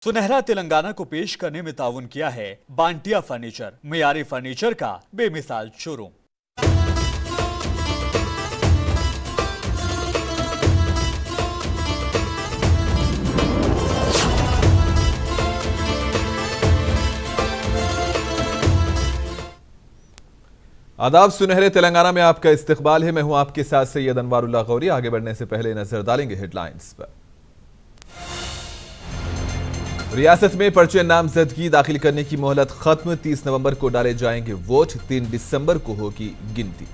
सुनहरा तेलंगाना को पेश करने में ताउन किया है बांटिया फर्नीचर, मियारी फर्नीचर का बेमिसाल शोरूम। आदाब, सुनहरे तेलंगाना में आपका इस्तकबाल है। मैं हूं आपके साथ सैयद अनवारुल्लाह गौरी। आगे बढ़ने से पहले नजर डालेंगे हेडलाइंस पर। रियासत में पर्चे नामजदगी दाखिल करने की मोहलत खत्म। 30 नवंबर को डाले जाएंगे वोट। 3 दिसंबर को होगी गिनती।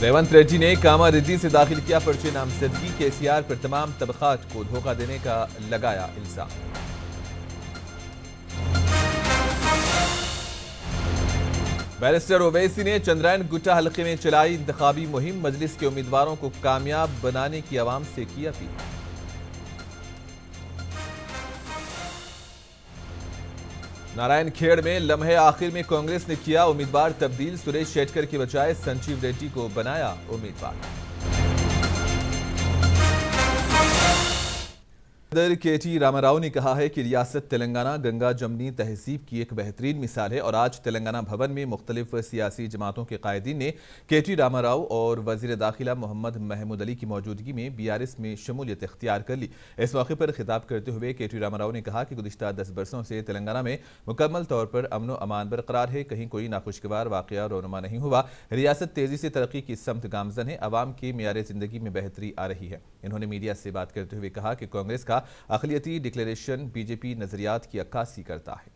रेवंत रेड्डी ने कामारेड्डी से दाखिल किया पर्चे नामजदगी। केसीआर पर तमाम तबकात को धोखा देने का लगाया इल्जाम। बैरिस्टर ओवैसी ने चंद्रायन गुट्टा हलके में चलाई इंतखाबी मुहिम। मजलिस के उम्मीदवारों को कामयाब बनाने की आवाम से की अपील। नारायण खेड़ में लम्हे आखिर में कांग्रेस ने किया उम्मीदवार तब्दील। सुरेश शेटकर के बजाय संजीव रेड्डी को बनाया उम्मीदवार। सदर केटी रामाराव ने कहा है कि रियासत तेलंगाना गंगा जमनी तहजीब की एक बेहतरीन मिसाल है और आज तेलंगाना भवन में मुख्तलिफ सियासी जमातों के कायदीन ने केटी रामाराव और वजीर दाखिला मोहम्मद महमूद अली की मौजूदगी में बीआरएस में शमूलियत इख्तियार कर ली। इस मौके पर खिताब करते हुए केटी रामाराव ने कहा कि गुज़िश्ता 10 बरसों से तेलंगाना में मुकम्मल तौर पर अमन अमान बरकरार है। कहीं कोई नाखुशगवार वाक़या रोनुमा नहीं हुआ। रियासत तेजी से तरक्की की समत गामजन है। अवाम की मेयार जिंदगी में बेहतरी आ रही है। इन्होंने मीडिया से बात करते हुए कहा कि कांग्रेस का अक़लियती डिक्लेरेशन बीजेपी नजरियात की अक्कासी करता है।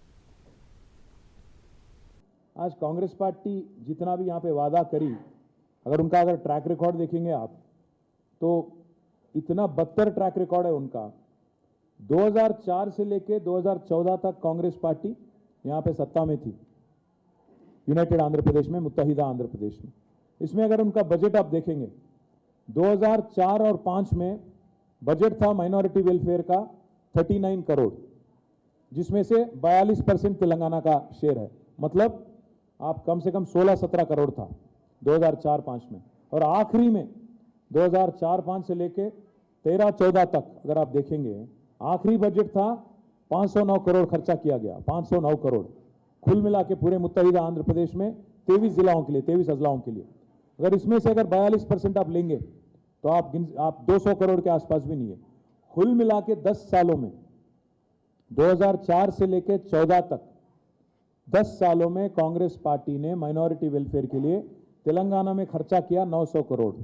आज कांग्रेस पार्टी जितना भी यहाँ पे वादा करी, अगर ट्रैक रिकॉर्ड देखेंगे आप तो इतना बदतर ट्रैक रिकॉर्ड है उनका। 2004 से लेके 2014 तक कांग्रेस पार्टी यहाँ पे सत्ता में थी, यूनाइटेड आंध्र प्रदेश में, मुत्तहिदा आंध्र प्रदेश में। इसमें अगर उनका बजट आप देखेंगे 2004 और 5 में बजट था माइनॉरिटी वेलफेयर का 39 करोड़, जिसमें से 42% तेलंगाना का शेयर है। मतलब आप कम से कम 16-17 करोड़ था 2004-5 में। और आखिरी में 2004-5 से लेके 13-14 तक अगर आप देखेंगे, आखिरी बजट था 509 करोड़ खर्चा किया गया। 509 करोड़ कुल मिला के पूरे मुत्तहिदा आंध्र प्रदेश में 23 जिलाओं के लिए, 23 अजलाओं के लिए। अगर इसमें से अगर 42% आप लेंगे तो आप 200 करोड़ के आसपास भी नहीं है। कुल मिला के 10 सालों में 2004 से लेकर 14 तक 10 सालों में कांग्रेस पार्टी ने माइनॉरिटी वेलफेयर के लिए तेलंगाना में खर्चा किया 900 करोड़,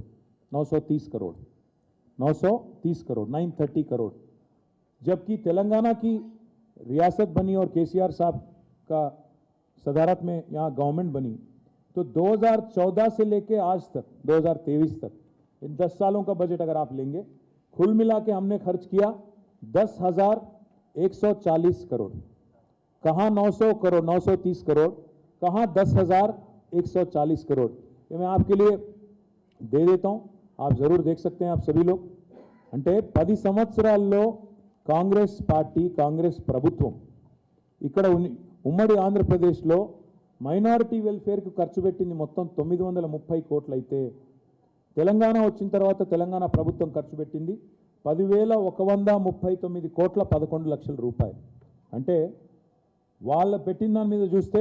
930 करोड़, 930 करोड़, 930 करोड़। जबकि तेलंगाना की रियासत बनी और केसीआर साहब का सदारत में यहाँ गवर्नमेंट बनी, तो 2014 से लेकर आज तक 2023 तक इन 10 सालों का बजट अगर आप लेंगे, कुल मिला के हमने खर्च किया 10,140 करोड़। कहाँ 900 करोड़, 930 करोड़, कहाँ 10,140 करोड़। ये मैं आपके लिए दे देता हूं, आप जरूर देख सकते हैं आप सभी लोग। అంటే 10 సంవత్సరాల్లో కాంగ్రెస్ పార్టీ, కాంగ్రెస్ ప్రభుత్వం ఇక్కడ ఉమ్మడి ఆంధ్రప్రదేశ్లో మైనారిటీ వెల్ఫేర్కు ఖర్చు పెట్టింది మొత్తం 930 కోట్లు అయితే, తెలంగాణ వచ్చిన తర్వాత తెలంగాణ ప్రభుత్వం ఖర్చు పెట్టింది 10,139 కోట్ల 11 లక్షల రూపాయలు. అంటే వాళ్ళ పెట్టిన దాని మీద చూస్తే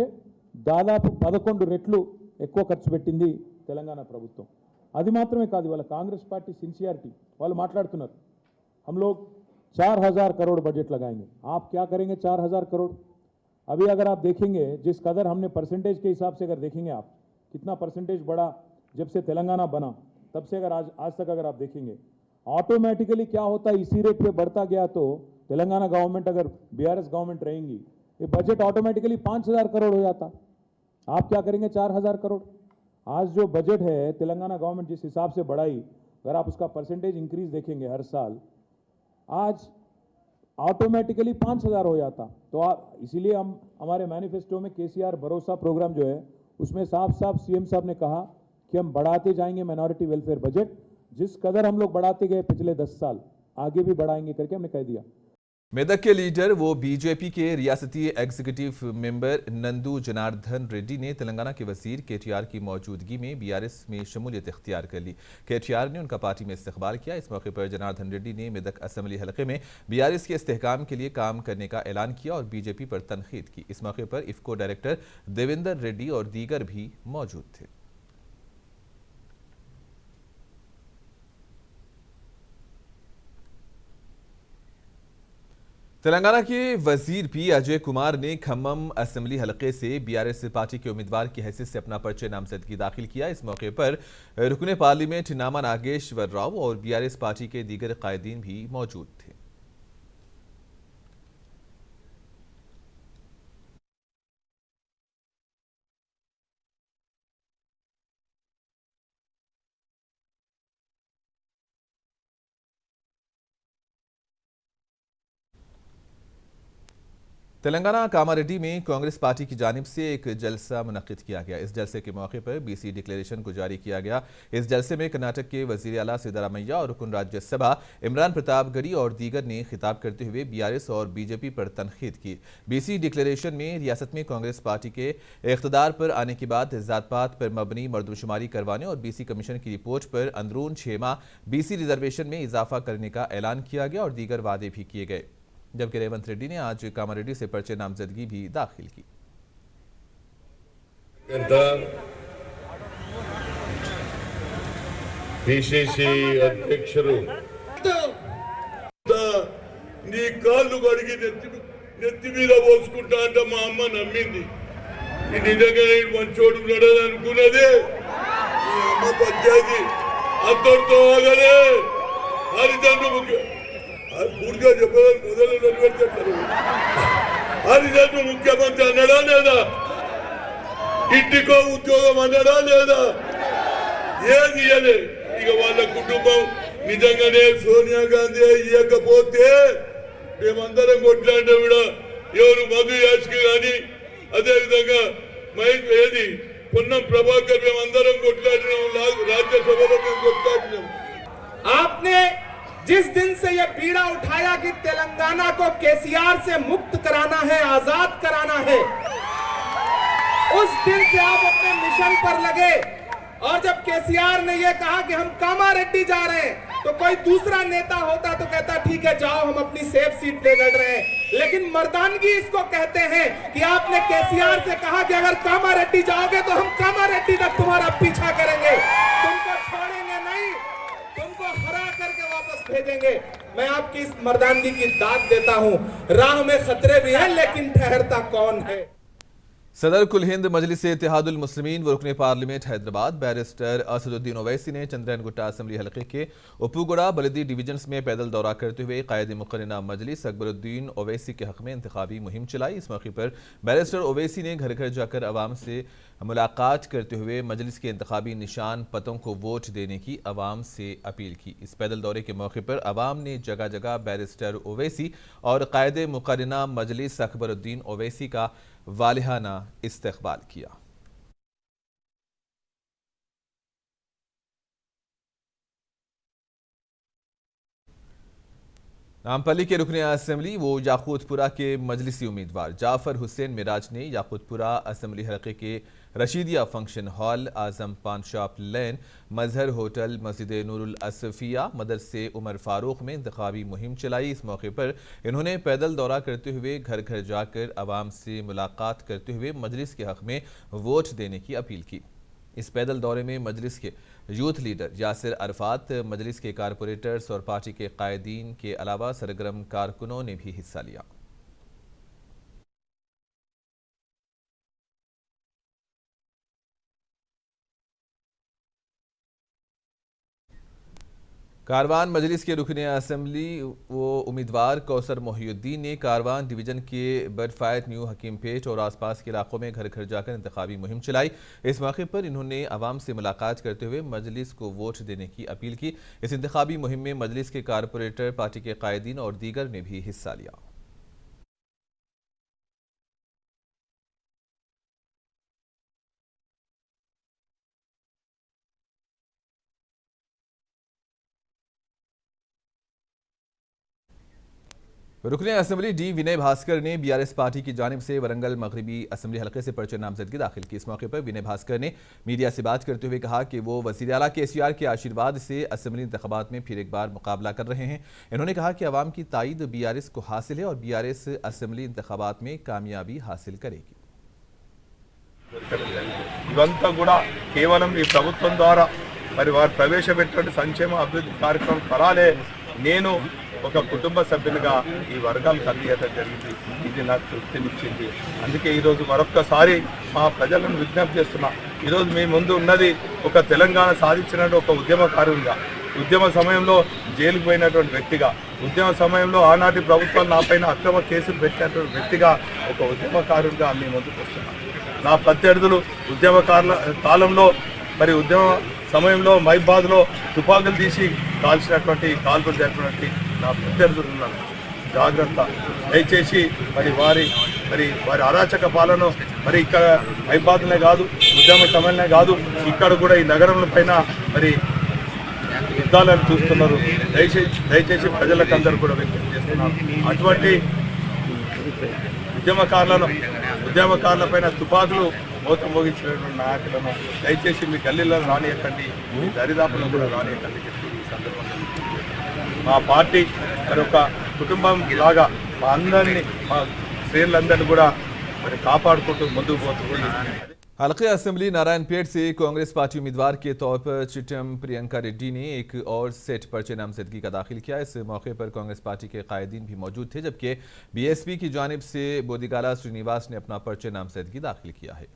దాదాపు 11 రెట్లు ఎక్కువ ఖర్చు పెట్టింది తెలంగాణ ప్రభుత్వం. అది మాత్రమే కాదు, వాళ్ళ కాంగ్రెస్ పార్టీ సిన్సియారిటీ, వాళ్ళు మాట్లాడుతున్నారు हम लोग 4,000 करोड़ बजट लगाएंगे। आप क्या करेंगे 4,000 करोड़? अभी अगर आप देखेंगे जिस कदर हमने परसेंटेज के हिसाब से अगर देखेंगे आप कितना परसेंटेज बढ़ा जब से तेलंगाना बना, तब से अगर आज तक अगर आप देखेंगे, ऑटोमेटिकली क्या होता है, इसी रेट पे बढ़ता गया तो तेलंगाना गवर्नमेंट अगर बीआरएस गवर्नमेंट रहेंगी, ये बजट ऑटोमेटिकली 5,000 करोड़ हो जाता। आप क्या करेंगे 4,000 करोड़? आज जो बजट है तेलंगाना गवर्नमेंट जिस हिसाब से बढ़ाई, अगर आप उसका परसेंटेज इंक्रीज देखेंगे हर साल, आज ऑटोमेटिकली 5,000 हो जाता। तो इसीलिए हम हमारे मैनिफेस्टो में केसीआर भरोसा प्रोग्राम जो है उसमें साफ साफ सीएम साहब ने कहा कि हम बढ़ाते जाएंगे माइनॉरिटी वेलफेयर बजट। जिस कदर हम लोग बढ़ाते गए पिछले 10 साल, आगे भी बढ़ाएंगे करके हमने कह दिया। मेदक के लीडर वो बीजेपी के रियासती एग्जीक्यूटिव मेंबर नंदू जनार्दन रेड्डी ने तेलंगाना के वजीर केटीआर की मौजूदगी में बीआरएस में शमूलियत इख्तियार कर ली। केटीआर ने उनका पार्टी में इस्तकबाल किया। इस मौके पर जनार्दन रेड्डी ने मेदक असेंबली हलके में बीआरएस के इस्तेहकाम के लिए काम करने का ऐलान किया और बीजेपी पर तनकीद की। इस मौके पर इफ्को डायरेक्टर देवेंद्र रेड्डी और दीगर भी मौजूद थे। तेलंगाना के वजीर पी अजय कुमार ने खम्मम असेंबली हलके से बीआरएस पार्टी के उम्मीदवार की हैसियत से अपना पर्चे नामजदगी दाखिल किया। इस मौके पर रुकने पार्लियामेंट नामा नागेश्वर राव और बीआरएस पार्टी के दीगर कायदीन भी मौजूद थे। तेलंगाना कामारेड्डी में कांग्रेस पार्टी की जानिब से एक जलसा मुनक्किद किया गया। इस जलसे के मौके पर बीसी डिक्लेरेशन को जारी किया गया। इस जलसे में कर्नाटक के वजीर आला सिद्धारामैया और रुकन राज्यसभा इमरान प्रतापगढ़ी और दीगर ने खिताब करते हुए बीआरएस और बीजेपी पर तनकीद की। बीसी डिक्लेरेशन में रियासत में कांग्रेस पार्टी के इख्तदार पर आने के बाद जात पात पर मबनी मर्दमशुमारी करवाने और बीसी कमीशन की रिपोर्ट पर अंदरून 6 माह बीसी रिजर्वेशन में इजाफा करने का ऐलान किया गया और दीगर वादे भी किए गए। जबकि रेवंत रेड्डी ने आज कामारेड्डी से पर्चे नामजदगी भी दाखिल की। పిసిసి అధ్యక్షులు నీ కాళ్ళు కడిగి నెత్తి మీద పోసుకుంటా అంటే మా అమ్మ నమ్మింది. నీ నిజంగా మంచోడు ఉన్నాడని అనుకున్నది. మీ అమ్మ పంచాయతీ అంతటితో ఆగలే. హరిజనులు పూర్తిగా చెప్పదని మొదలు నిలబెడతారు. హరిజనులు ముఖ్యమంత్రి అన్నాడా లేదా? ఇంటికో ఉద్యోగం అన్నాడా లేదా? ఏది అదే ఇక వాళ్ళ కుటుంబం నిజంగానే సోనియా గాంధీ ఇవ్వకపోతే మేమందరం కొట్లాడటం కూడా ఎవరు మధు యాష్కి కానీ అదేవిధంగా ఏది పొన్నం ప్రభాకర్ మేమందరం కొట్లాడినాం. రాజ్యసభలో మేము కొట్లాడినాం. आपने जिस दिन से यह बीड़ा उठाया कि तेलंगाना को केसीआर से मुक्त कराना है, आजाद कराना है, उस दिन से आप अपने मिशन पर लगे। और जब केसीआर ने यह कहा कि हम कामारेड्डी जा रहे हैं, तो कोई दूसरा नेता होता तो कहता ठीक है जाओ हम अपनी सेफ सीट पे लड़ रहे हैं। लेकिन मर्दानगी इसको कहते हैं कि आपने केसीआर से कहा कि अगर कामारेड्डी जाओगे तो हम कामारेड्डी तक तुम्हारा पीछा करेंगे, तुमको छोड़ेंगे नहीं, तुमको हरा करके वापस भेजेंगे। मैं आपकी इस मर्दानगी की दाद देता हूं। राह में खतरे भी हैं लेकिन ठहरता कौन है। सदर कुल हिंद मजलिस इत्तेहादुल मुस्लिमीन व रुकन पार्लियामेंट हैदराबाद बैरिस्टर असदुद्दीन ओवैसी ने चंद्रयानगुट्टा असेंबली हलके के उपुगुड़ा बलदी डिवीजन्स में पैदल दौरा करते हुए कायद मुकर्रना मजलिस अकबरुद्दीन ओवैसी के हक में इंतखाबी मुहिम चलाई। इस मौके पर बैरिस्टर ओवैसी ने घर घर जाकर आवाम से मुलाकात करते हुए मजलिस के इंतखाबी निशान पतों को वोट देने की आवाम से अपील की। इस पैदल दौरे के मौके पर आवाम ने जगह जगह बैरिस्टर ओवैसी और कायद मुकर्रना मजलिस अकबरुद्दीन ओवैसी का वालिहाना इस्तकबाल किया। नामपल्ली के रुकने असेंबली वो याकूतपुरा के मजलिसी उम्मीदवार जाफर हुसैन मिराज ने याकूतपुरा असेंबली हलके के रशीदिया फंक्शन हॉल, आजम पान शॉप लेन, मजहर होटल, मस्जिद नूरुल असफिया, मदरसे उमर फारूक में इंतखाबी मुहिम चलाई। इस मौके पर इन्होंने पैदल दौरा करते हुए घर घर जाकर आवाम से मुलाकात करते हुए मजलिस के हक में वोट देने की अपील की। इस पैदल दौरे में मजलिस के यूथ लीडर यासिर अरफात, मजलिस के कारपोरेटर्स और पार्टी के कायदीन के अलावा सरगर्म कारकुनों ने भी हिस्सा लिया। कारवान मजलिस के रुकने असेंबली वो उम्मीदवार कौसर मोहिउद्दीन ने कारवान डिवीजन के बर्डफायर, न्यू हकीमपेट और आसपास के इलाकों में घर घर जाकर इंतखाबी मुहिम चलाई। इस मौके पर इन्होंने आवाम से मुलाकात करते हुए मजलिस को वोट देने की अपील की। इस इंतखाबी मुहिम में मजलिस के कारपोरेटर, पार्टी के कायदीन और दीगर ने भी हिस्सा लिया। रुकने असेंबली डी विनय भास्कर ने बीआरएस पार्टी की जानिब से वरंगल मगरबी असेंबली हलके से पर्चे नामजदगी दाखिल की। इस मौके पर विनय भास्कर ने मीडिया से बात करते हुए कहा कि वो वज़ीर आला केसीआर के आशीर्वाद से असेंबली इंतखाबात में फिर एक बार मुकाबला कर रहे हैं। इन्होंने कहा कि अवाम की ताईद बीआरएस को हासिल है और बीआरएस असेंबली इंतखाबात में कामयाबी हासिल करेगी। ఇవంతా కూడా కేవలం ఈ ప్రభుత్వం ద్వారా మరి వారు ప్రవేశపెట్టిన సంక్షేమ అభివృద్ధి కార్యక్రమం ఫలాలే నేను ఒక కుటుంబ సభ్యునిగా ఈ వర్గాలకు అందించడం జరిగింది. ఇది నాకు తృప్తినిచ్చింది. అందుకే ఈరోజు మరొక్కసారి మా ప్రజలను విజ్ఞప్తి చేస్తున్నా. ఈరోజు మీ ముందు ఉన్నది ఒక తెలంగాణ సాధించిన ఒక ఉద్యమకారునిగా, ఉద్యమ సమయంలో జైలుకు పోయినటువంటి వ్యక్తిగా, ఉద్యమ సమయంలో ఆనాటి ప్రభుత్వాలు నాపైన అక్రమ కేసులు పెట్టినటువంటి వ్యక్తిగా ఒక ఉద్యమకారునిగా మీ ముందుకు వస్తున్నాను. నా ప్రత్యర్థులు ఉద్యమకారుల కాలంలో మరి ఉద్యమ సమయంలో మైబాద్లో తుపాకులు తీసి కాల్చినటువంటి కాల్పులు జరిపినటువంటి నా ప్రత్యర్థులు ఉన్నారు. జాగ్రత్త. దయచేసి వారి అరాచక పాలన మరి ఇక్కడ మైబాద్నే కాదు, ఉద్యమ సమయంలో కాదు, ఇక్కడ కూడా ఈ నగరం పైన యుద్ధాలను చూస్తున్నారు. దయచేసి ప్రజలకు అందరూ కూడా విజ్ఞప్తి చేస్తున్నారు. అటువంటి ఉద్యమకారుల పైన తుపాకులు మోత మోగించినటువంటి నాయకులను దయచేసి మీ గల్లీలో రానియకండి, మీ దరిదాపులను కూడా రానియకండి చెప్పి ఈ సందర్భంగా మా పార్టీ మరొక కుటుంబం లాగా మా అందరినీ, మా శ్రేణులందరినీ కూడా కాపాడుకుంటూ ముందుకు పోతుంది. हल्के असेंबली नारायणपेट से कांग्रेस पार्टी उम्मीदवार के तौर पर चिट्टम प्रियंका रेड्डी ने एक और सेट पर्चे नामजदगी का दाखिल किया। इस मौके पर कांग्रेस पार्टी के कायदीन भी मौजूद थे, जबकि बीएसपी की जानिब से बोदिगाला श्रीनिवास ने अपना पर्चे नामजदगी दाखिल किया है।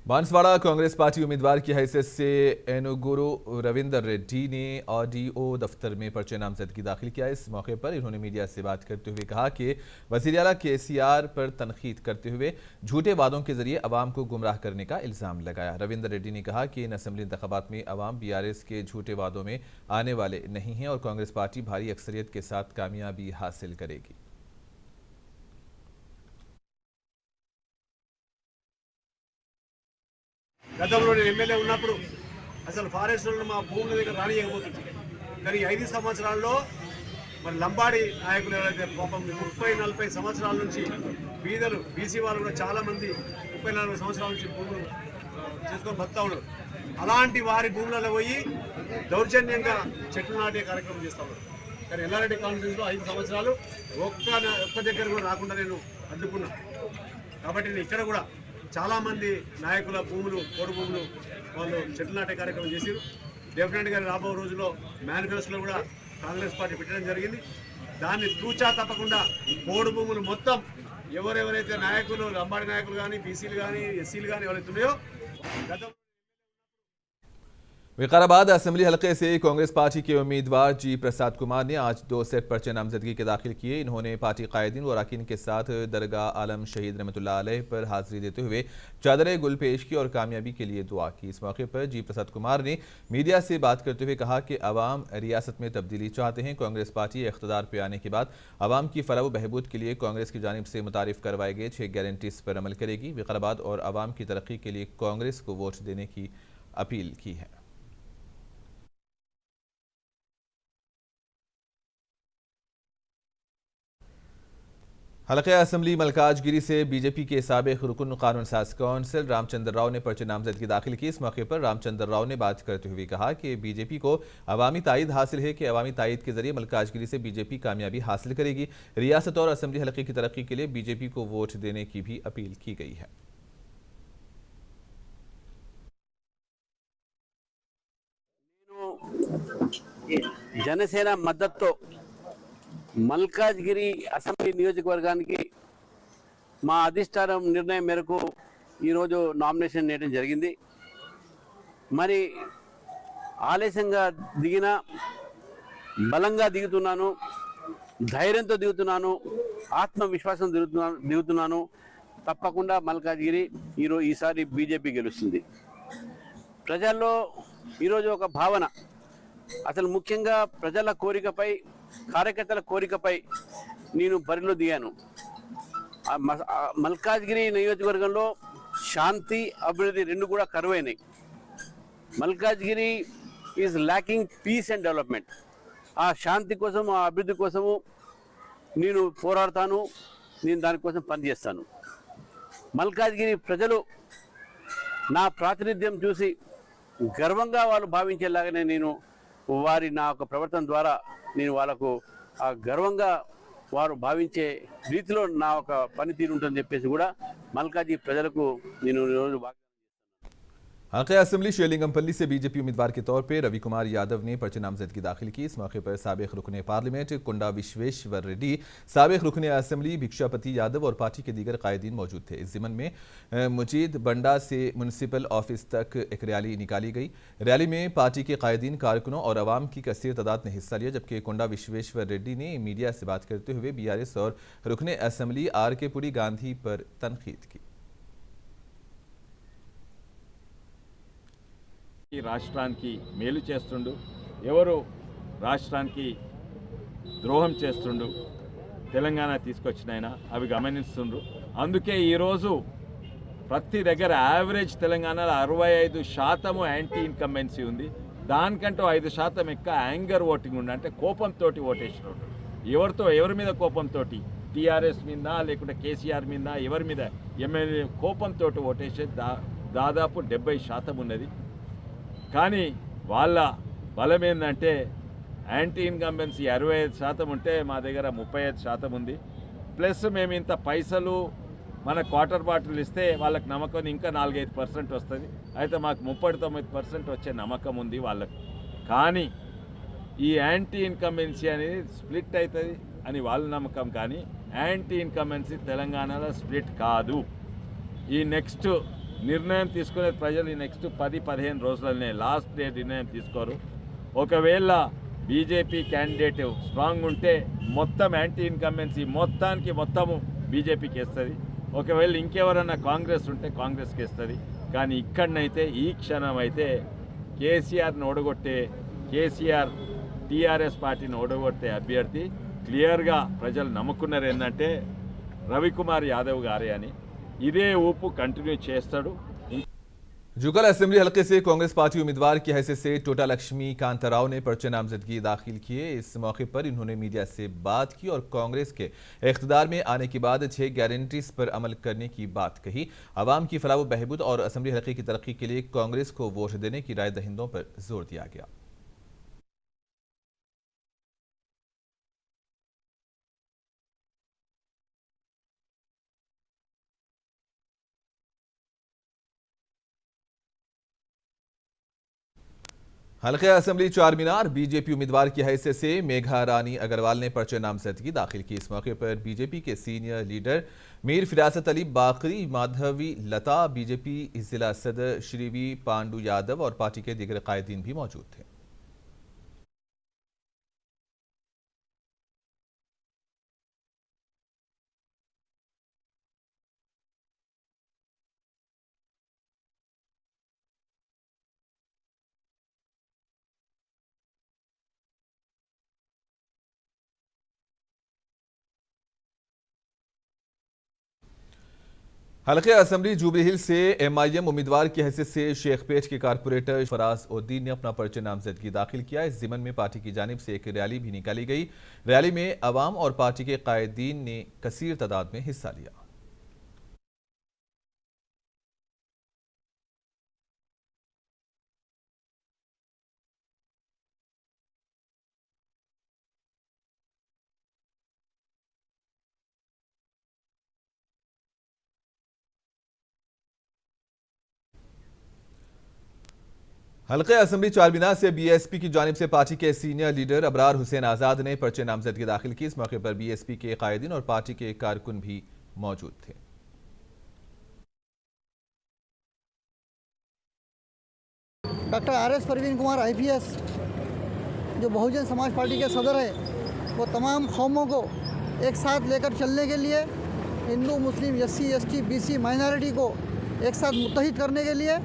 बांसवाड़ा कांग्रेस पार्टी उम्मीदवार की हैसियत से एनुगुरु रविंदर रेड्डी ने आरडीओ दफ्तर में पर्चे नामजदगी दाखिल किया। इस मौके पर इन्होंने मीडिया से बात करते हुए कहा कि वज़ीर आला केसीआर पर तनकीद करते हुए झूठे वादों के जरिए अवाम को गुमराह करने का इल्ज़ाम लगाया। रविंदर रेड्डी ने कहा कि इन असेंबली इंतखाबात में अवाम बीआरएस के झूठे वादों में आने वाले नहीं हैं और कांग्रेस पार्टी भारी अक्सरियत के साथ कामयाबी हासिल करेगी। గతంలో నేను ఎమ్మెల్యే ఉన్నప్పుడు అసలు ఫారెస్టులను మా భూముల దగ్గర రానియకపోతుంది. కానీ 5 సంవత్సరాల్లో మరి లంబాడి నాయకులు ఎవరైతే పాపం 30-40 సంవత్సరాల నుంచి బీదలు బీసీ వాళ్ళు కూడా చాలామంది 30-40 సంవత్సరాల నుంచి భూములు చేసుకొని బతుకుతా ఉన్నారు. అలాంటి వారి భూములలో పోయి దౌర్జన్యంగా చెట్లు నాటే కార్యక్రమం చేస్తూ ఉన్నారు. కానీ ఎల్లారెడ్డి కాన్ఫరెన్స్లో 5 సంవత్సరాలు ఒక్క దగ్గర కూడా రాకుండా నేను అడ్డుకున్నా. కాబట్టి నేను ఇక్కడ కూడా చాలామంది నాయకుల భూములు, పోడు భూములు వాళ్ళు చెట్లు నాటే కార్యక్రమం చేశారు. డెఫినెట్గా రాబో రోజుల్లో మేనిఫెస్టోలో కూడా కాంగ్రెస్ పార్టీ పెట్టడం జరిగింది. దాన్ని తూచా తప్పకుండా పోడు భూములు మొత్తం ఎవరెవరైతే నాయకులు, లంబాడి నాయకులు కానీ, బీసీలు కానీ, ఎస్సీలు కానీ ఎవరైతే ఉన్నాయో గతం विकाराबाद असेंबली हलके से कांग्रेस पार्टी के उम्मीदवार जी प्रसाद कुमार ने आज 2 सेट पर्चे नामजदगी के दाखिल किए। इन्होंने पार्टी कायदीन व अरकान के साथ दरगाह आलम शहीद रहमतुल्लाह अलैह पर हाजिरी देते हुए चादर गुल पेश की और कामयाबी के लिए दुआ की। इस मौके पर जी प्रसाद कुमार ने मीडिया से बात करते हुए कहा कि अवाम रियासत में तब्दीली चाहते हैं। कांग्रेस पार्टी इख्तिदार पर आने के बाद अवाम की फलाह व बहबूद के लिए कांग्रेस की जानिब से मुतारिफ करवाए गए 6 गारंटीज पर अमल करेगी। विकाराबाद और अवाम की तरक्की के लिए कांग्रेस को वोट देने की अपील की है। हल्के असेंबली मलकाजगिरी से बीजेपी के साबिक रुकन कानून साज कौंसिल रामचंद्र राव ने पर्चे नामजदगी दाखिल की। इस मौके पर रामचंद्र राव ने बात करते हुए कहा कि बीजेपी को अवामी तायद हासिल है कि अवामी तायद के जरिए मलकाजगिरी से बीजेपी कामयाबी हासिल करेगी। रियासत और असेंबली हल्के की तरक्की के लिए बीजेपी को वोट देने की भी अपील की गई है। జనసేన మద్దతుతో మల్కాజ్గిరి అసెంబ్లీ నియోజకవర్గానికి మా అధిష్టానం నిర్ణయం మేరకు ఈరోజు నామినేషన్ వేయడం జరిగింది. మరి ఆలస్యంగా దిగిన బలంగా దిగుతున్నాను, ధైర్యంతో దిగుతున్నాను, ఆత్మవిశ్వాసం దిగుతున్నాను. తప్పకుండా మల్కాజ్గిరి ఈసారి బీజేపీ గెలుస్తుంది. ప్రజల్లో ఈరోజు ఒక భావన, అసలు ముఖ్యంగా ప్రజల కోరికపై, కార్యకర్తల కోరికపై నేను బరిలో దిగాను. మల్కాజ్గిరి నియోజకవర్గంలో శాంతి, అభివృద్ధి రెండు కూడా కరువైనాయి. Malkajgiri is lacking peace and development. ఆ శాంతి కోసం, ఆ అభివృద్ధి కోసము నేను పోరాడతాను, నేను దానికోసం పనిచేస్తాను. మల్కాజ్గిరి ప్రజలు నా ప్రాతినిధ్యం చూసి గర్వంగా వాళ్ళు భావించేలాగానే నేను నా యొక్క ప్రవర్తన ద్వారా నేను వాళ్ళకు ఆ గర్వంగా వారు భావించే రీతిలో నా ఒక పనితీరు ఉంటుందని చెప్పేసి కూడా మల్కాజ్గిరి ప్రజలకు నేను ఈరోజు हल्का असम्बली शेरलिंगमपल्ली से बीजेपी उम्मीदवार के तौर पर रवि कुमार यादव ने पर्चे नामजदगी दाखिल की। इस मौके पर साबिक रुकने पार्लियामेंट कुंडा विश्वेश्वर रेड्डी, साबिक रुकने असम्बली भिक्षापति यादव और पार्टी के दीगर कायदीन मौजूद थे। इस ज़िमन में मुजीद बंडा से म्यूनसिपल ऑफिस तक एक रैली निकाली गई। रैली में पार्टी के कायदीन, कारकुनों और अवाम की कसीर तादाद ने हिस्सा लिया, जबकि कुंडा विश्वेश्वर रेड्डी ने मीडिया से बात करते हुए BRS और रुकने असम्बली RK पुरी गांधी पर तनकीद की। రాష్ట్రానికి మేలు చేస్తుండు, ఎవరు రాష్ట్రానికి ద్రోహం చేస్తుండు, తెలంగాణ తీసుకొచ్చినైనా అవి గమనిస్తుండ్రు. అందుకే ఈరోజు ప్రతి దగ్గర యావరేజ్ తెలంగాణలో 65% యాంటీ ఇన్కంబెన్సీ ఉంది. దానికంటూ 5% ఎక్కువ యాంగర్ ఓటింగ్ ఉంది, అంటే కోపంతో ఓటేసినట్టు. ఎవరి మీద కోపంతో? TRS మీద, లేకుంటే KCR మీద, ఎవరి మీద? ఎమ్మెల్యే కోపంతో ఓటేసే దాదాపు 70% ఉన్నది. కానీ వాళ్ళ బలం ఏంటంటే యాంటీ ఇన్కంబెన్సీ 65% ఉంటే మా దగ్గర 35% ఉంది. ప్లస్ మేము ఇంత పైసలు మన క్వార్టర్ బాటిల్ ఇస్తే వాళ్ళకి నమ్మకం ఇంకా 4-5% వస్తుంది. అయితే మాకు 39% వచ్చే నమ్మకం ఉంది వాళ్ళకి. కానీ ఈ యాంటీ ఇన్కంబెన్సీ అనేది స్ప్లిట్ అవుతుంది అని వాళ్ళ నమ్మకం. కానీ యాంటీ ఇన్కంబెన్సీ తెలంగాణలో స్ప్లిట్ కాదు. ఈ నెక్స్ట్ నిర్ణయం తీసుకునే ప్రజలు ఈ నెక్స్ట్ 10-15 రోజులనే, లాస్ట్ డే నిర్ణయం తీసుకోరు. ఒకవేళ బీజేపీ క్యాండిడేట్ స్ట్రాంగ్ ఉంటే మొత్తం యాంటీ ఇన్కంబెన్సీ మొత్తము బీజేపీకి ఇస్తుంది. ఒకవేళ ఇంకెవరన్నా కాంగ్రెస్ ఉంటే కాంగ్రెస్కి ఇస్తుంది. కానీ ఇక్కడనైతే ఈ క్షణం అయితే కేసీఆర్ని ఓడగొట్టే, TRS పార్టీని ఓడగొట్టే అభ్యర్థి క్లియర్గా ప్రజలు నమ్ముకున్నారు ఏంటంటే రవికుమార్ యాదవ్ గారే అని. ఇదే ఊపు కంటిన్యూ చేస్తాడు. जुगल असेंबली हल्के से कांग्रेस पार्टी उम्मीदवार की हैसियत से टोटा लक्ष्मी कांता राव ने पर्चे नामजदगी दाखिल किए। इस मौके पर इन्होंने मीडिया से बात की और कांग्रेस के इख्तिदार में आने के बाद 6 गारंटीज पर अमल करने की बात कही। आवाम की फलाह व बहबूद और असेंबली हल्के की तरक्की के लिए कांग्रेस को वोट देने की राय दहिंदों पर जोर दिया गया। हल्के असेंबली चार मीनार बीजेपी उम्मीदवार की हैसियत से मेघा रानी अग्रवाल ने पर्चे नामजदगी दाखिल की। इस मौके पर बीजेपी के सीनियर लीडर मीर फिरासत अली बाकरी, माधवी लता, बीजेपी जिला सदर श्रीवी पांडु यादव और पार्टी के दीगर कायदीन भी मौजूद थे। हल्के असेंबली जुबली हिल से MIM उम्मीदवार की हैसियत से शेखपेट के कारपोरेटर फराज उद्दीन ने अपना पर्चे नामजदगी दाखिल किया। इस ज़िमन में पार्टी की जानिब से एक रैली भी निकाली गई। रैली में अवाम और पार्टी के कायदीन ने कसीर तादाद में हिस्सा लिया। हल्के असेंबली चारमीनार से BSP की जानिब से पार्टी के सीनियर लीडर अबरार हुसैन आज़ाद ने पर्चे नामजदगी दाखिल की। इस मौके पर BSP के कायदीन और पार्टी के कारकुन भी मौजूद थे। Doctor RS Parveen Kumar IPS जो बहुजन समाज पार्टी के सदर है, वो तमाम कौमों को एक साथ लेकर चलने के लिए, हिंदू मुस्लिम SC ST BC माइनॉरिटी को एक साथ मुत्तहिद करने के लिए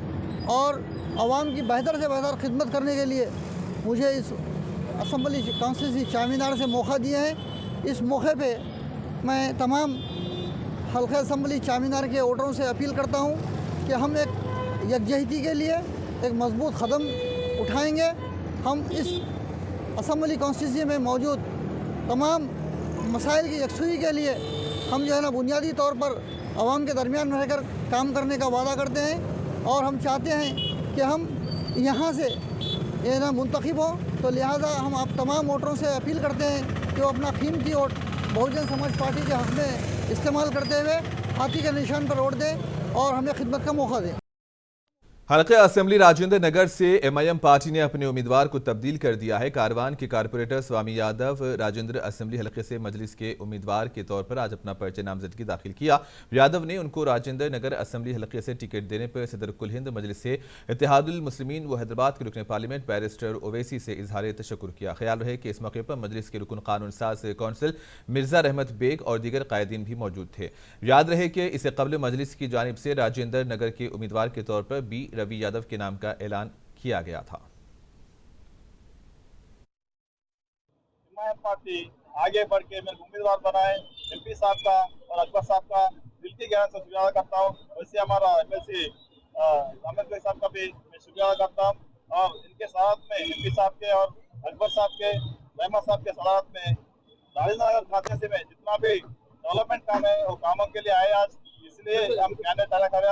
और आवाम की बेहतर से बेहतर खिदमत करने के लिए मुझे इस असम्बली कॉन्स्टिट्यूंसी चामीनार से मौका दिए हैं। इस मौके पे मैं तमाम हल्का असम्बली चामीनार के वोटरों से अपील करता हूँ कि हम एक यकजहती के लिए एक मजबूत कदम उठाएंगे। हम इस असम्बली कॉन्स्टिट्यूंसी में मौजूद तमाम मसाइल की यकसुई के लिए हम जो है ना बुनियादी तौर पर आवाम के दरमियान रहकर काम करने का वादा करते हैं और हम चाहते हैं कि हम यहाँ से ये ना मुंतखब हो। तो लिहाजा हम आप तमाम वोटरों से अपील करते हैं कि वो अपना कीमती वोट बहुजन समाज पार्टी के हक़ में इस्तेमाल करते हुए हाथी के निशान पर वोट दें और हमें खिदमत का मौका दें। हल्के असेंबली राजेंद्र नगर से एमआईएम पार्टी ने अपने उम्मीदवार को तब्दील कर दिया है। कारवान के कारपोरेटर स्वामी यादव राजेंद्र असेंबली हल्के से मजलिस के उम्मीदवार के तौर पर आज अपना पर्चे नामजदगी दाखिल किया। यादव ने उनको राजेंद्र नगर असेंबली हल्के से टिकट देने पर सदर कुल हिंद मजलिस से इत्तेहादुल मुस्लिमीन व हैदराबाद के रुकन पार्लियामेंट बैरिस्टर ओवैसी से इजहार तशक्कुर किया। ख्याल रहे कि इस मौके पर मजलिस के रुकन कानून साज कौंसिल मिर्जा रहमत बेग और दीगर कायदीन भी मौजूद थे। याद रहे कि इससे कबल मजलिस की जानिब से राजेंद्र नगर के उम्मीदवार के तौर पर बी रवि यादव के नाम का ऐलान किया गया था। पार्टी आगे बढ़ के मेरे उम्मीदवार बनाए एमपी साहब का और अकबर साहब का दिल की गहराई से शुक्रिया करता हूँ। वैसे हमारा एमएलसी अहमद भाई साहब का भी मैं शुक्रिया करता हूँ और इनके साथ में एमपी साहब के और अकबर साहब के रहमत साहब के साथ में राजेंद्र खाते से में जितना भी डेवलपमेंट काम है वो कामों के लिए आए आज, इसलिए हम कैंडिडेट डाला कर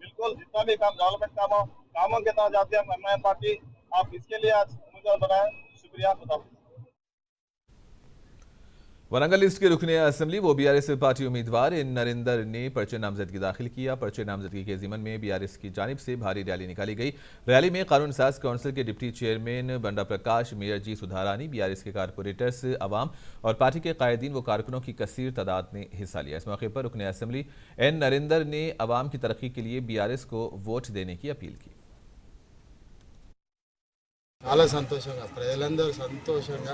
बिल्कुल जितना भी काम डेवलपमेंट काम हो कामों के तहत जाते हैं एमआईएम पार्टी। आप इसके लिए आज उम्मीदवार बनाए, शुक्रिया। वरंगल लिस्ट के रुकने असेंबली वो बीआरएस पार्टी उम्मीदवार एन नरेंद्र ने पर्चे नामजदगी दाखिल किया। पर्चे नामजदगी के ज़िमन में बीआरएस की जानिब से भारी रैली निकाली गई। रैली में कानून साज काउंसिल के डिप्टी चेयरमैन बंडा प्रकाश, मेयर जी सुधारानी, बीआरएस के कारपोरेटर्स, अवाम और पार्टी के कायदीन व कारकुनों की कसीर तादाद ने हिस्सा लिया। इस मौके पर रुकने असेंबली एन नरेंद्र ने अवाम की तरक्की के लिए बीआरएस को वोट देने की अपील की। చాలా సంతోషంగా ప్రజలందరూ సంతోషంగా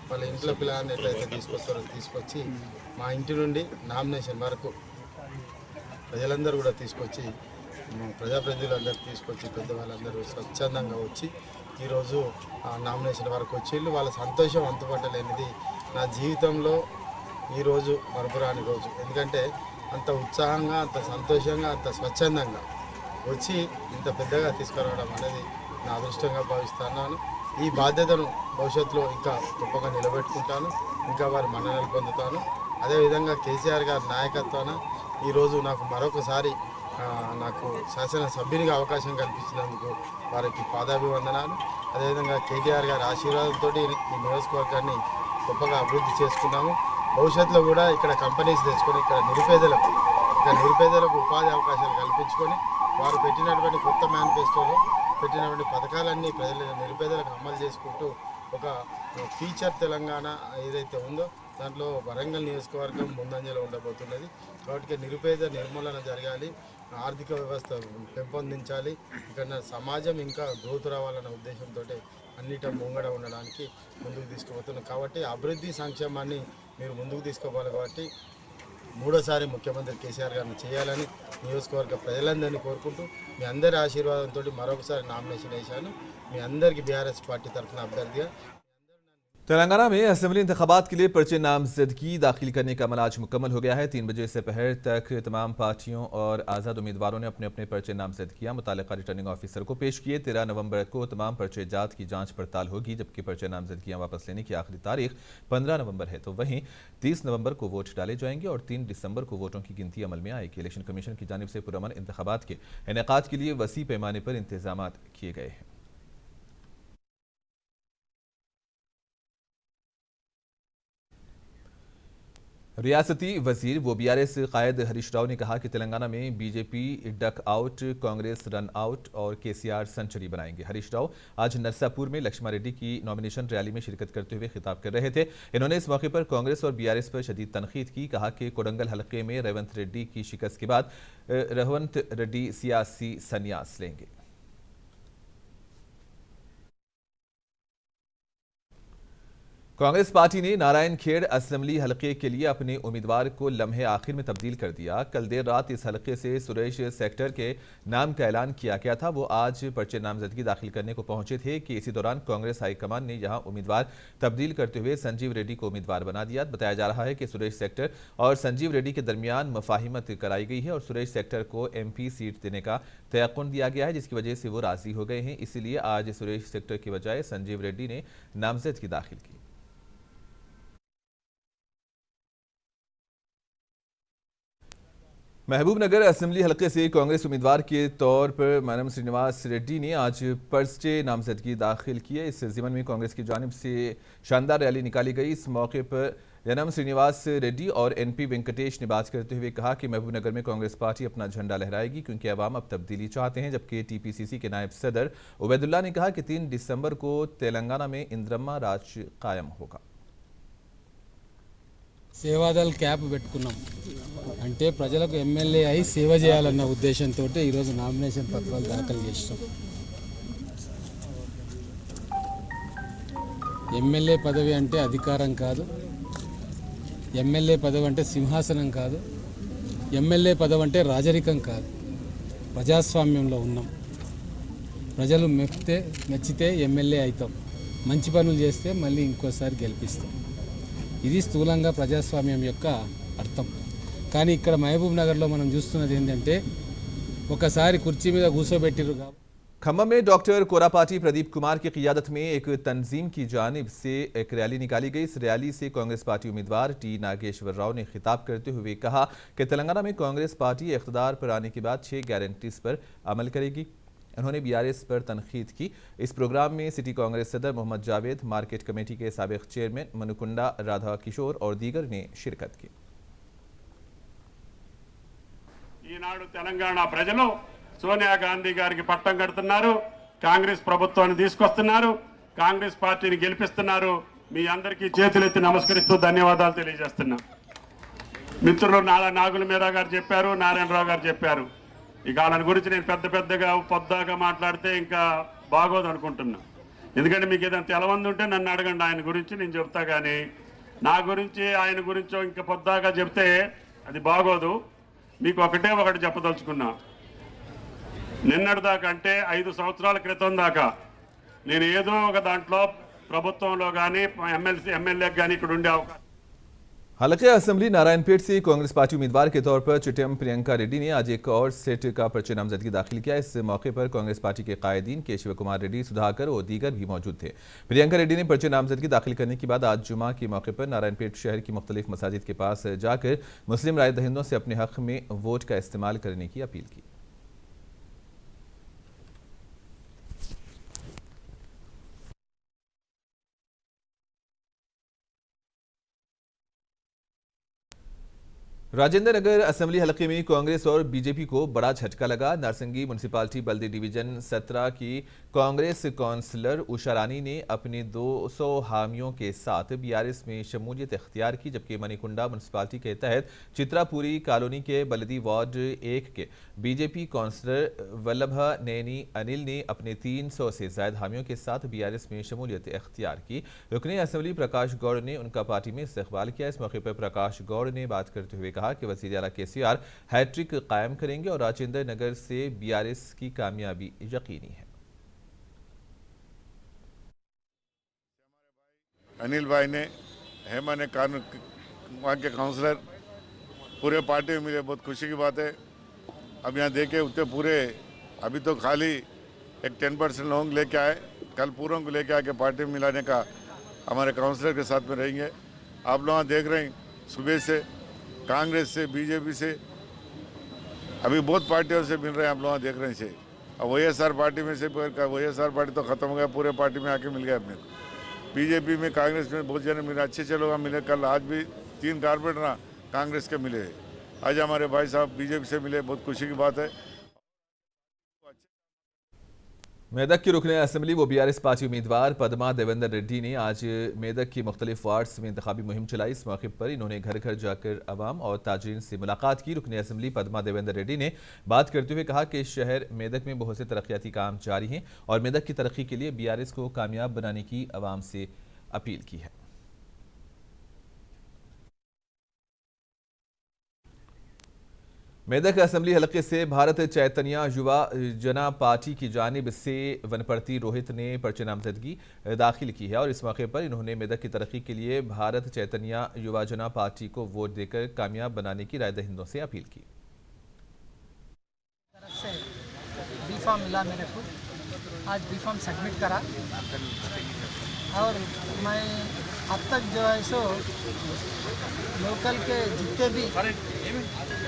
వాళ్ళ ఇంట్లో పిల్లల్ని ఎట్లయితే తీసుకొస్తారో తీసుకొచ్చి మా ఇంటి నుండి నామినేషన్ వరకు ప్రజలందరూ కూడా తీసుకొచ్చి ప్రజాప్రతినిధులందరూ తీసుకొచ్చి పెద్దవాళ్ళందరూ స్వచ్ఛందంగా వచ్చి ఈరోజు నామినేషన్ వరకు వచ్చి వాళ్ళ సంతోషం అంతుపట్టలేనిది నా జీవితంలో ఈరోజు మరపురాని రోజు। ఎందుకంటే అంత ఉత్సాహంగా అంత సంతోషంగా అంత స్వచ్ఛందంగా వచ్చి ఇంత పెద్దగా తీసుకురావడం అనేది నా అదృష్టంగా భావిస్తున్నాను। ఈ బాధ్యతను భవిష్యత్తులో ఇంకా గొప్పగా నిలబెట్టుకుంటాను, ఇంకా వారి మన్ననలు పొందుతాను। అదేవిధంగా కేసీఆర్ గారి నాయకత్వాన ఈరోజు నాకు మరొకసారి నాకు శాసనసభ్యునిగా అవకాశం కల్పించినందుకు వారికి పాదాభివందనాలు। అదేవిధంగా కేటీఆర్ గారి ఆశీర్వాదంతో ఈ నియోజకవర్గాన్ని గొప్పగా అభివృద్ధి చేసుకున్నాము। భవిష్యత్తులో కూడా ఇక్కడ కంపెనీస్ తెచ్చుకొని ఇక్కడ నిరుపేదలకు ఉపాధి అవకాశాలు కల్పించుకొని వారు పెట్టినటువంటి కొత్త మేనిఫెస్టోలో పెట్టినటువంటి పథకాలన్నీ ప్రజల నిరుపేదలకు అమలు చేసుకుంటూ ఒక ఫీచర్ తెలంగాణ ఏదైతే ఉందో దాంట్లో వరంగల్ నియోజకవర్గం ముందంజలో ఉండబోతున్నది। కాబట్టి నిరుపేద నిర్మూలన జరగాలి, ఆర్థిక వ్యవస్థ పెంపొందించాలి, ఇక్కడ సమాజం ఇంకా గ్రోత్ రావాలన్న ఉద్దేశంతో అన్నిట ముంగడ ఉండడానికి ముందుకు తీసుకుపోతున్నాం। కాబట్టి అభివృద్ధి సంక్షేమాన్ని మీరు ముందుకు తీసుకోవాలి। కాబట్టి మూడోసారి ముఖ్యమంత్రి కేసీఆర్ గారిని చేయాలని నియోజకవర్గ ప్రజలందరినీ కోరుకుంటూ మీ అందరి ఆశీర్వాదంతో మరొకసారి నామినేషన్ వేశాను। మీ అందరికీ బీఆర్ఎస్ పార్టీ తరఫున అభ్యర్థిగా। तेलंगाना में असेंबली इंतखाबात के लिए पर्चे नामजदगी दाखिल करने का अमल आज मुकम्मल हो गया है। 3 बजे से पहर तक तमाम पार्टियों और आज़ाद उम्मीदवारों ने अपने अपने पर्चे नामजदगियां मुतालिका रिटर्निंग ऑफिसर को पेश किए। 13 नवंबर को तमाम पर्चे जात की जांच पड़ताल होगी, जबकि पर्चे नामजदगियां वापस लेने की आखिरी तारीख 15 नवंबर है। तो वहीं 30 नवंबर को वोट डाले जाएंगे और 3 दिसंबर को वोटों की गिनती अमल में आएगी। इलेक्शन कमीशन की जानिब से पुरअमन इंतखाबात के इनेकाद के लिए वसी पैमाने पर इंतजाम किए गए हैं। रियासती वजीर वो बीआरएस कायद हरीश राव ने कहा कि तेलंगाना में BJP duck out, Congress run out और केसीआर सेंचुरी बनाएंगे। हरीश राव आज नरसापुर में लक्ष्मा रेड्डी की नॉमिनेशन रैली में शिरकत करते हुए खिताब कर रहे थे। इन्होंने इस मौके पर कांग्रेस और बीआरएस पर शदीद तनकीद की। कहा कि कोडंगल हलके में रेवंत रेड्डी की शिकस्त के बाद रेवंत रेड्डी सियासी संन्यास लेंगे। कांग्रेस पार्टी ने नारायणखेड़ असेंबली हलके के लिए अपने उम्मीदवार को लम्हे आखिर में तब्दील कर दिया। कल देर रात इस हलके से सुरेश सेक्टर के नाम का ऐलान किया गया था। वो आज पर्चे नामजदगी दाखिल करने को पहुंचे थे कि इसी दौरान कांग्रेस हाईकमान ने यहां उम्मीदवार तब्दील करते हुए संजीव रेड्डी को उम्मीदवार बना दिया। बताया जा रहा है कि सुरेश सेक्टर और संजीव रेड्डी के दरमियान मुफाहिमत कराई गई है और सुरेश सेक्टर को MP सीट देने का तयक़ुन दिया गया है, जिसकी वजह से वो राजी हो गए हैं। इसीलिए आज सुरेश सेक्टर की बजाय संजीव रेड्डी ने नामजदगी दाखिल की। महबूबनगर असेंबली हलके से कांग्रेस उम्मीदवार के तौर पर मनम श्रीनिवास रेड्डी ने आज पर्चे नामजदगी दाखिल किए। इस ज़िमन में कांग्रेस की जानिब से शानदार रैली निकाली गई। इस मौके पर यनम श्रीनिवास रेड्डी और NP वेंकटेश ने बात करते हुए कहा कि महबूबनगर में कांग्रेस पार्टी अपना झंडा लहराएगी क्योंकि अवाम अब तब्दीली चाहते हैं। जबकि TPCC के नायब सदर उबैदुल्ला ने कहा कि 3 दिसंबर को तेलंगाना में इंद्रम्मा राज कायम होगा। సేవాదల్ క్యాప్ పెట్టుకున్నాం అంటే ప్రజలకు ఎమ్మెల్యే అయి సేవ చేయాలన్న ఉద్దేశంతో ఈరోజు నామినేషన్ పత్రాలు దాఖలు చేస్తాం. ఎమ్మెల్యే పదవి అంటే అధికారం కాదు, ఎమ్మెల్యే పదవి అంటే సింహాసనం కాదు, ఎమ్మెల్యే పదవి అంటే రాజరికం కాదు. ప్రజాస్వామ్యంలో ఉన్నాం. ప్రజలు మెచ్చితే ఎమ్మెల్యే అవుతాం, మంచి పనులు చేస్తే మళ్ళీ ఇంకోసారి గెలిపిస్తాం. ఇది స్థూలంగా ప్రజాస్వామ్యం యొక్క అర్థం. కానీ ఇక్కడ మహబూబ్ నగర్లో మనం చూస్తున్నది ఏంటంటే ఒకసారి కుర్చీ మీద కూర్చోబెట్టిరు. खम्मम में डॉक्टर कोरापाटी प्रदीप कुमार की क़ियादत में एक तंजीम की जानिब से एक रैली निकाली गई। इस रैली से कांग्रेस पार्टी उम्मीदवार T नागेश्वर राव ने खिताब करते हुए कहा कि तेलंगाना में कांग्रेस पार्टी इख्तियार पर आने के बाद 6 गारंटीज पर अमल करेगी। उन्होंने BRS पर तनकीद की। इस प्रोग्राम में सिटी कांग्रेस सदर मोहम्मद जावेद, मार्केट कमेटी के साबिक चेयरमैन मनुकुंडा राधा किशोर और दीगर ने शिरकत की। ఈనాడు తెలంగాణ ప్రజలు సోనియా గాంధీ గారికి పట్టం కడుతున్నారు, కాంగ్రెస్ ప్రభుత్వాన్ని తీసుకొస్తున్నారు, కాంగ్రెస్ పార్టీని గెలిపిస్తున్నారు. మీ అందరికీ చేతులెత్తి నమస్కరిస్తూ ధన్యవాదాలు తెలియజేస్తున్నా. మిత్రులు నాగుల మీరా గారు చెప్పారు, నారాయణరావు గారు చెప్పారు. ఇక వాళ్ళని గురించి నేను పెద్దగా పొద్దాగా మాట్లాడితే ఇంకా బాగోదు అనుకుంటున్నా. ఎందుకంటే మీకు ఏదైనా తెలవంది ఉంటే నన్ను అడగండి, ఆయన గురించి నేను చెప్తా. కానీ నా గురించి ఆయన గురించో ఇంకా పొద్దాగా చెప్తే అది బాగోదు. మీకు ఒకటి చెప్పదలుచుకున్నా. నిన్నటి దాకా అంటే 5 సంవత్సరాల క్రితం దాకా నేను ఏదో ఒక దాంట్లో ప్రభుత్వంలో కానీ ఎమ్మెల్యేకి కానీ ఇక్కడ ఉండే అవకాశం. हलके असेंबली नारायणपेट से कांग्रेस पार्टी उम्मीदवार के तौर पर चिट्यम प्रियंका रेड्डी ने आज एक और सेट का पर्चे नामजदगी दाखिल किया। इस मौके पर कांग्रेस पार्टी के कायदीन केशव कुमार रेड्डी, सुधाकर और दीगर भी मौजूद थे। प्रियंका रेड्डी ने पर्चे नामजदगी दाखिल करने के बाद आज जुमा के मौके पर नारायणपेट शहर की मुख्तलिफ मसाजिद के पास जाकर मुस्लिम राय दहिंदों से अपने हक में वोट का इस्तेमाल करने की अपील की। राजेंद्र नगर असेंबली हलके में कांग्रेस और बीजेपी को बड़ा झटका लगा। नरसिंगी म्यूनसिपालिटी बल्दी डिवीजन 17 की कांग्रेस काउंसलर उषा रानी ने अपने 200 हामियों के साथ BRS में शमूलियत इख्तियार की। जबकि मणिकुंडा म्यूनसिपालिटी के तहत चित्रापुरी कॉलोनी के बल्दी वार्ड 1 के बीजेपी काउंसलर वल्लभ नैनी अनिल ने अपने 300 से ज्यादा हामियों के साथ BRS में शमूलियत इख्तियार की। रुकने असेंबली प्रकाश गौड़ ने उनका पार्टी में इस्तकबाल किया। इस मौके पर प्रकाश गौड़ ने बात करते हुए कहा कि वज़ीर आला KCR हैट्रिक कायम करेंगे और राजेंद्र नगर से BRS की कामयाबी यकीनी है। अनिल भाई ने हेमा ने कानून वहाँ के काउंसलर पूरे पार्टी में मिले, बहुत खुशी की बात है। अब यहाँ देखे उतने पूरे अभी तो खाली एक 10% लोग लेके आए, कल पूरों को लेके आके पार्टी में मिलाने का हमारे काउंसलर के साथ में रहेंगे। आप लोग देख रहे हैं सुबह से कांग्रेस से बीजेपी से अभी बहुत पार्टियों से मिल रहे हैं, आप लोग देख रहे हैं से। अब YSR पार्टी में से YSR पार्टी तो खत्म हो गया, पूरे पार्टी में आके मिल गया अपने को। बीजेपी में कांग्रेस में बहुत जने मिले, अच्छे लोग मिले। कल आज भी 3 कारपोरेटर कांग्रेस के मिले। आज हमारे भाई साहब बीजेपी से मिले, बहुत खुशी की बात है। मेदक की रुकने असेंबली व BRS पार्टी उम्मीदवार पद्मा देवेंद्र रेड्डी ने आज मेदक की मुख्तलिफ वार्ड्स में इंतखाबी मुहिम चलाई। इस मौके पर इन्होंने घर घर जाकर अवाम और ताजरीन से मुलाकात की। रुकने असेंबली पद्मा देवेंद्र रेड्डी ने बात करते हुए कहा कि शहर मेदक में बहुत से तरक्याती काम जारी हैं और मेदक की तरक्की के लिए BRS को कामयाब बनाने की अवाम से अपील की है। मेदक असेंबली हलके से भारत चैतन्य युवा जना पार्टी की जानिब से वनपर्ती रोहित ने पर्चे नामजदगी दाखिल की है और इस मौके पर इन्होंने मेदक की तरक्की के लिए भारत चैतन्य युवा जना पार्टी को वोट देकर कामयाब बनाने की राय दहिंदों से अपील की। बी फॉर्म मिला मेरे को, आज बी फॉर्म सबमिट करा और मैं अब तक जो है सो लोकल के जितने भी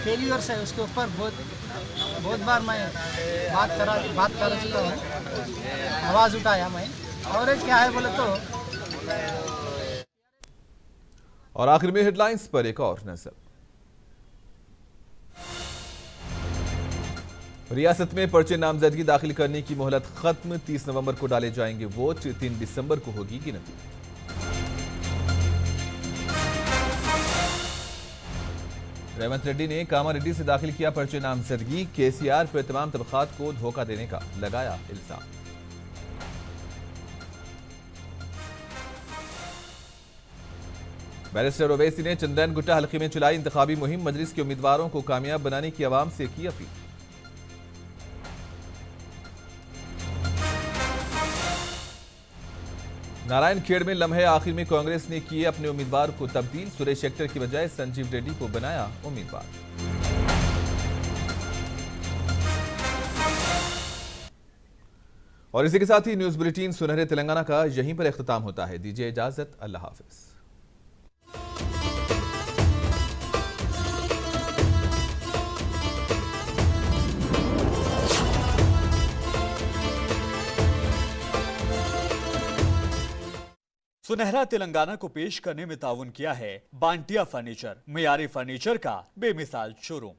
फेलियर्स है उसके ऊपर बहुत बार मैं बात कर चुका हूँ, आवाज़ उठाया मैं। और एक क्या है बोले तो, और आखिर में हेडलाइंस पर एक और नजर। रियासत में पर्चे नामजदगी दाखिल करने की मोहलत खत्म, 30 नवंबर को डाले जाएंगे वोट, 3 दिसंबर को होगी गिनती। रेवंत रेड्डी ने कामारेड्डी से दाखिल किया पर्चे नामजदगी, केसीआर पर तमाम तबकात को धोखा देने का लगाया इल्जाम। बैरिस्टर ओवैसी ने चंद्रैन गुट्टा हलके में चलाई इंतखाबी मुहिम, मजलिस के उम्मीदवारों को कामयाब बनाने की आवाम से की अपील। नारायण खेड़ में लम्हे आखिर में कांग्रेस ने किए अपने उम्मीदवार को तब्दील, सुरेश एक्टर की बजाय संजीव रेड्डी को बनाया उम्मीदवार। और इसी के साथ ही न्यूज बुलेटिन सुनहरे तेलंगाना का यहीं पर इख्तिताम होता है। दीजिए इजाजत, अल्लाह हाफिज। सुनहरा तेलंगाना को पेश करने में ताउन किया है बांटिया फर्नीचर, मियारी फर्नीचर का बेमिसाल शोरूम।